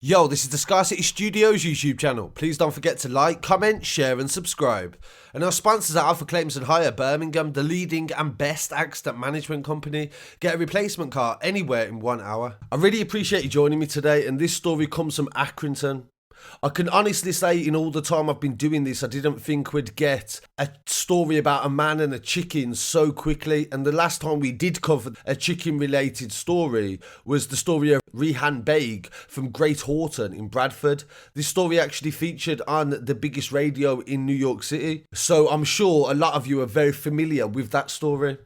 Yo, this is the Scarcity Studios YouTube channel. Please don't forget to like, comment, share and subscribe. And our sponsors are Alpha Claims and Hire Birmingham, the leading and best accident management company. Get a replacement car anywhere in 1 hour. I really appreciate you joining me today, and this story comes from Accrington. I can honestly say in all the time I've been doing this, I didn't think we'd get a story about a man and a chicken so quickly. And the last time we did cover a chicken related story was the story of Rehan Baig from Great Horton in Bradford. This story actually featured on the biggest radio in New York City. So I'm sure a lot of you are very familiar with that story.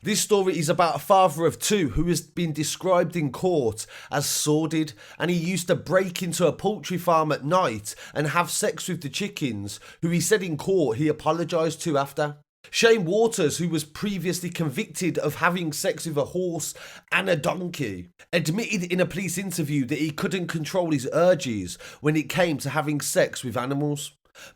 This story is about a father of two who has been described in court as sordid, and he used to break into a poultry farm at night and have sex with the chickens, who he said in court he apologised to after. Shane Waters, who was previously convicted of having sex with a horse and a donkey, admitted in a police interview that he couldn't control his urges when it came to having sex with animals.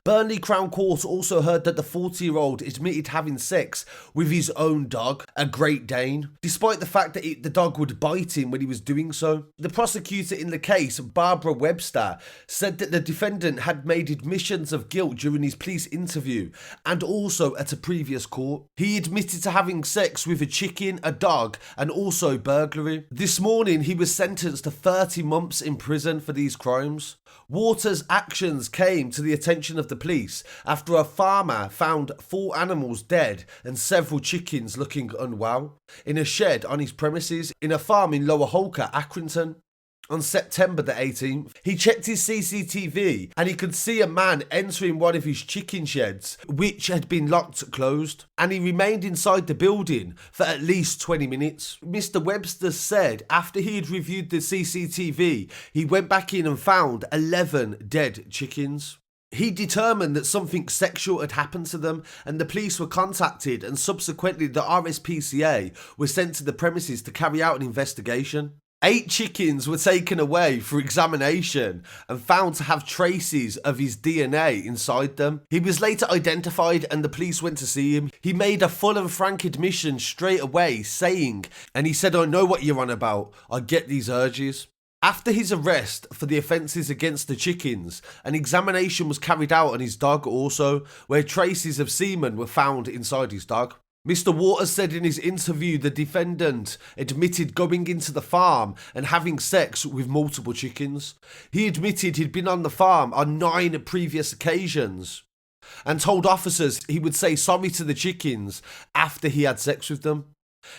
Burnley Crown Court also heard that the 40-year-old admitted having sex with his own dog, a Great Dane, despite the fact that the dog would bite him when he was doing so. The prosecutor in the case, Barbara Webster, said that the defendant had made admissions of guilt during his police interview and also at a previous court. He admitted to having sex with a chicken, a dog, and also burglary. This morning, he was sentenced to 30 months in prison for these crimes. Waters' actions came to the attention of the police after a farmer found 4 animals dead and several chickens looking unwell in a shed on his premises in a farm in Lower Holker, Accrington. On September the 18th, he checked his CCTV and he could see a man entering one of his chicken sheds, which had been locked closed, and he remained inside the building for at least 20 minutes. Mr. Webster said after he had reviewed the CCTV, he went back in and found 11 dead chickens. He determined that something sexual had happened to them, and the police were contacted, and subsequently the RSPCA was sent to the premises to carry out an investigation. 8 chickens were taken away for examination and found to have traces of his DNA inside them. He was later identified and the police went to see him. He made a full and frank admission straight away, saying, and he said, "I know what you're on about. I get these urges." After his arrest for the offences against the chickens, an examination was carried out on his dog also, where traces of semen were found inside his dog. Mr. Waters said in his interview the defendant admitted going into the farm and having sex with multiple chickens. He admitted he'd been on the farm on 9 previous occasions and told officers he would say sorry to the chickens after he had sex with them.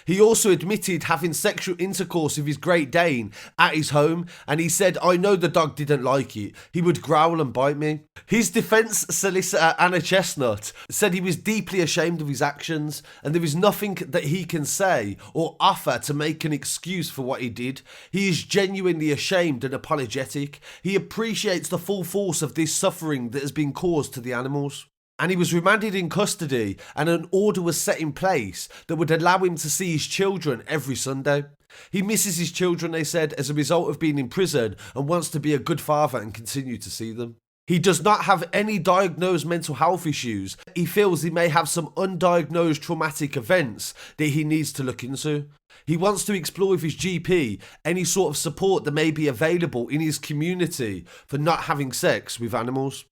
He also admitted having sexual intercourse with his Great Dane at his home, and he said, "I know the dog didn't like it. He would growl and bite me." His defence solicitor, Anna Chestnut, said he was deeply ashamed of his actions and there is nothing that he can say or offer to make an excuse for what he did. He is genuinely ashamed and apologetic. He appreciates the full force of this suffering that has been caused to the animals. And he was remanded in custody, and an order was set in place that would allow him to see his children every Sunday. He misses his children, they said, as a result of being in prison and wants to be a good father and continue to see them. He does not have any diagnosed mental health issues. He feels he may have some undiagnosed traumatic events that he needs to look into. He wants to explore with his GP any sort of support that may be available in his community for not having sex with animals.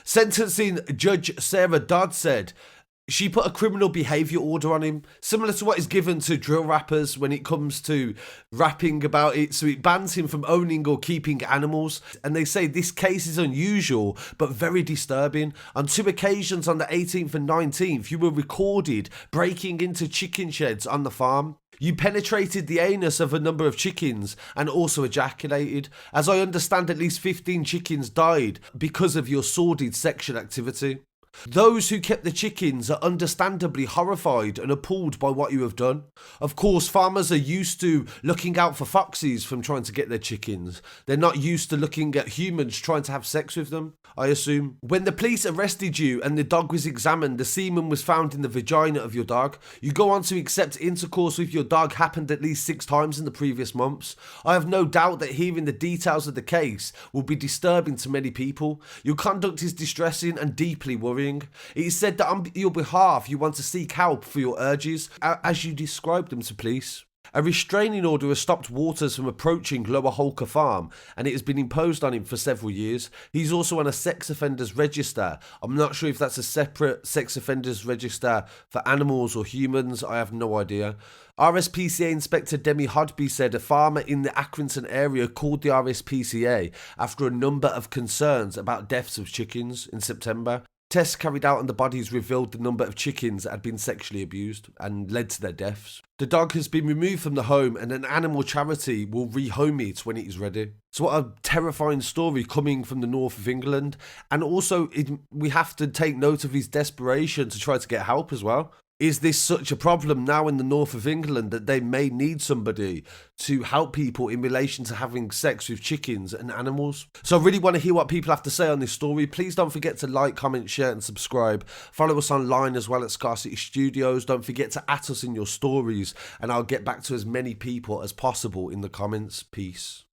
Sentencing Judge Sarah Dodd said she put a criminal behaviour order on him, similar to what is given to drill rappers when it comes to rapping about it. So it bans him from owning or keeping animals. And they say this case is unusual, but very disturbing. On 2 occasions on the 18th and 19th, you were recorded breaking into chicken sheds on the farm. You penetrated the anus of a number of chickens and also ejaculated. As I understand, at least 15 chickens died because of your sordid sexual activity. Those who kept the chickens are understandably horrified and appalled by what you have done. Of course, farmers are used to looking out for foxes from trying to get their chickens. They're not used to looking at humans trying to have sex with them, I assume. When the police arrested you and the dog was examined, the semen was found in the vagina of your dog. You go on to accept intercourse with your dog happened at least 6 times in the previous months. I have no doubt that hearing the details of the case will be disturbing to many people. Your conduct is distressing and deeply worrying. It is said that on your behalf you want to seek help for your urges as you describe them to police. A restraining order has stopped Waters from approaching Lower Holker Farm, and it has been imposed on him for several years. He's also on a sex offenders register. I'm not sure if that's a separate sex offenders register for animals or humans. I have no idea. RSPCA Inspector Demi Hodby said a farmer in the Accrington area called the RSPCA after a number of concerns about deaths of chickens in September. Tests carried out on the bodies revealed the number of chickens that had been sexually abused and led to their deaths. The dog has been removed from the home and an animal charity will rehome it when it is ready. So what a terrifying story coming from the north of England. And also we have to take note of his desperation to try to get help as well. Is this such a problem now in the north of England that they may need somebody to help people in relation to having sex with chickens and animals? So I really want to hear what people have to say on this story. Please don't forget to like, comment, share and subscribe. Follow us online as well at Scarcity Studios. Don't forget to @ us in your stories and I'll get back to as many people as possible in the comments. Peace.